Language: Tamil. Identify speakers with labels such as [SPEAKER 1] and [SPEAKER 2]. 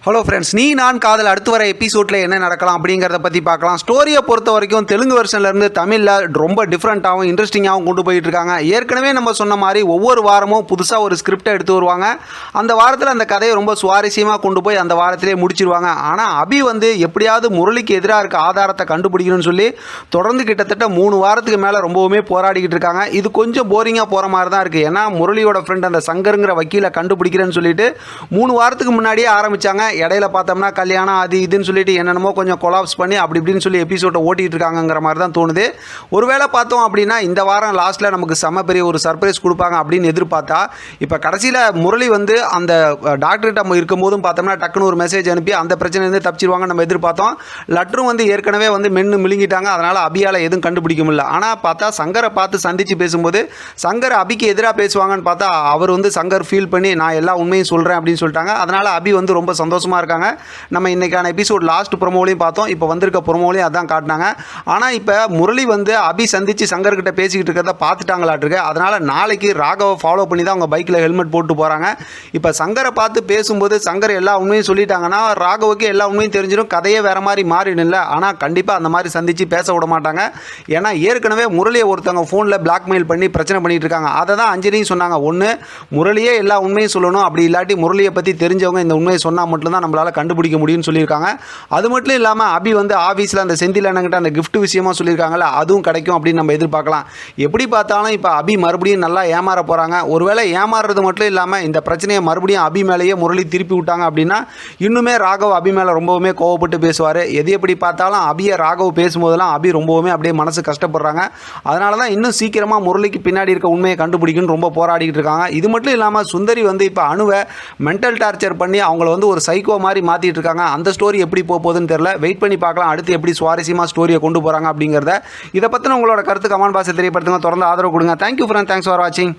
[SPEAKER 1] ஹலோ ஃப்ரெண்ட்ஸ், நீ நான் காதல் அடுத்து வர எபிசோடில் என்ன நடக்கலாம் அப்படிங்கிறத பற்றி பார்க்கலாம். ஸ்டோரியை பொறுத்த வரைக்கும் தெலுங்கு வெர்ஷன்லேருந்து தமிழில் ரொம்ப டிஃப்ரெண்ட்டாகவும் இன்ட்ரெஸ்டிங்காகவும் கொண்டு போயிட்டு இருக்காங்க. ஏற்கனவே நம்ம சொன்ன மாதிரி ஒவ்வொரு வாரமும் புதுசாக ஒரு ஸ்கிரிப்டை எடுத்து வருவாங்க. அந்த வாரத்தில் அந்த கதையை ரொம்ப சுவாரஸ்யமாக கொண்டு போய் அந்த வாரத்திலே முடிச்சிருவாங்க. ஆனால் அபி எப்படியாவது முரளிக்கு எதிராக இருக்க ஆதாரத்தை கண்டுபிடிக்கணும்னு சொல்லி தொடர்ந்து கிட்டத்தட்ட 3 வாரத்துக்கு மேலே ரொம்பவுமே போராடிக்கிட்டு இருக்காங்க. இது கொஞ்சம் போரிங்காக போகிற மாதிரி தான் இருக்குது. ஏன்னா முரளியோட ஃப்ரெண்ட் அந்த சங்கருங்கிற வக்கீலை கண்டுபிடிக்கிறேன்னு சொல்லிட்டு 3 வாரத்துக்கு முன்னாடியே ஆரம்பித்தாங்க. இடையில பார்த்தோம்னா கல்யாணம் அது இதுன்னு சொல்லிட்டு என்னென்னமோ கொஞ்சம் கொலாப்ஸ் பண்ணி அப்படி இப்படின்னு சொல்லி எபிசோட்டை ஓட்டிகிட்டு இருக்காங்கிற மாதிரி தான் தோணுது. ஒருவேளை பார்த்தோம் அப்படின்னா இந்த வாரம் லாஸ்ட்டில் நமக்கு செம்ம பெரிய ஒரு சர்ப்ரைஸ் கொடுப்பாங்க அப்படின்னு எதிர்பார்த்தா, இப்போ கடைசியில் முரளி அந்த டாக்டர்கிட்ட இருக்கும்போதும் பார்த்தோம்னா டக்குன்னு ஒரு மெசேஜ் அனுப்பி அந்த பிரச்சனையிலேருந்து தப்பிச்சிருவாங்க நம்ம எதிர்பார்த்தோம். லெட்டரும் ஏற்கனவே மென்னு மிழுங்கிட்டாங்க. அதனால் அபியால் எதுவும் கண்டுபிடிக்க முடியல. ஆனால் பார்த்தா சங்கரை பார்த்து சந்தித்து பேசும்போது சங்கர் அபிக்கு எதிராக பேசுவாங்கன்னு பார்த்தா அவர் சங்கர் ஃபீல் பண்ணி நான் எல்லா உண்மையும் சொல்கிறேன் அப்படின்னு சொல்லிட்டாங்க. அதனால் அபி ரொம்ப சந்தோஷமாக இருக்காங்க. நம்ம இன்னைக்கான எபிசோட் லாஸ்ட் ப்ரோமோலையும் பார்த்தோம். இப்போ வந்திருக்க ப்ரோமோலையும் அதான் காட்டினாங்க. ஆனால் இப்போ முரளி அபி சந்தித்து சங்கர்கிட்ட பேசிக்கிட்டு இருக்கிறத பார்த்துட்டாங்களாட்டிருக்கு. அதனால் நாளைக்கு ராகவை ஃபாலோ பண்ணி தான் அவங்க பைக்கில் ஹெல்மெட் போட்டு போகிறாங்க. இப்போ சங்கரை பார்த்து பேசும்போது சங்கர் எல்லா உண்மையும் சொல்லிட்டாங்கன்னா ராகவுக்கு எல்லா உண்மையும் தெரிஞ்சிடும். கதையே வேறு மாதிரி மாறிடும்ல. ஆனால் கண்டிப்பாக அந்த மாதிரி சந்தித்து பேச விட மாட்டாங்க. ஏன்னா ஏற்கனவே முரளியை ஒருத்தவங்க ஃபோனில் பிளாக்மெயில் பண்ணி பிரச்சனை பண்ணிகிட்டு இருக்காங்க. அதை தான் அஞ்சலியும் சொன்னாங்க. ஒன்று முரளியே எல்லா உண்மையும் சொல்லணும், அப்படி இல்லாட்டி முரளியை பற்றி தெரிஞ்சவங்க இந்த உண்மையை சொன்னால் மட்டும்தான் நம்மளால் கண்டுபிடிக்க முடியும்னு சொல்லியிருக்காங்க. அது மட்டும் இல்லாமல் அபி ஆஃபீஸில் அந்த செந்தில் அண்ணங்கிட்ட அந்த கிஃப்ட் விஷயமா சொல்லியிருக்காங்கல்ல, அதுவும் கிடைக்கும் அப்படின்னு நம்ம எதிர்பார்க்கலாம். எப்படி பார்த்தாலும் இப்போ அபி மறுபடியும் நல்லா ஏமாற போகிறாங்க. ஒருவேளை ஏமாறுறது மட்டும் இல்லாமல் இந்த பிரச்சனையை மறுபடியும் அபி மேலேயே முரளி திருப்பி விட்டாங்க அப்படின்னா இன்னுமே ராகவ் அபி மேலே ரொம்பவுமே கோவப்பட்டு பேசுவார். எது எப்படி பார்த்தாலும் அபியை ராகவ் பேசும்போதெல்லாம் அபி ரொம்பவுமே அப்படியே மனசு கஷ்டப்படுறாங்க. அதனால தான் இன்னும் சீக்கிரமாக முரளிக்கு பின்னாடி இருக்க உண்மையை கண்டுபிடிக்கணும்னு ரொம்ப போராடிக்கிட்டு இருக்காங்க. இது மட்டும் இல்லாமல் சுந்தரி இப்போ அணுவை மென்டல் டார்ச்சர் பண்ணி அவங்கள ஒரு சைக்கோ மாதிரி மாற்றிட்டு இருக்காங்க. அந்த ஸ்டோரி எப்படி போகுதுன்னு தெரியல. வெயிட் பண்ணி பார்க்கலாம் அடுத்து எப்படி சுவாரஸ்யமாக ஸ்டோரியை கொண்டு போகிறாங்க அப்படிங்கிறத. இதை பற்றின உங்களோட கருத்து கமெண்ட் பாக்ஸில் தெரியப்படுத்துங்க. தொடர்ந்து ஆதரவு கொடுங்க. தேங்க்யூ ஃப்ரெண்ட், தேங்க்ஸ் ஃபார் வாட்சிங்.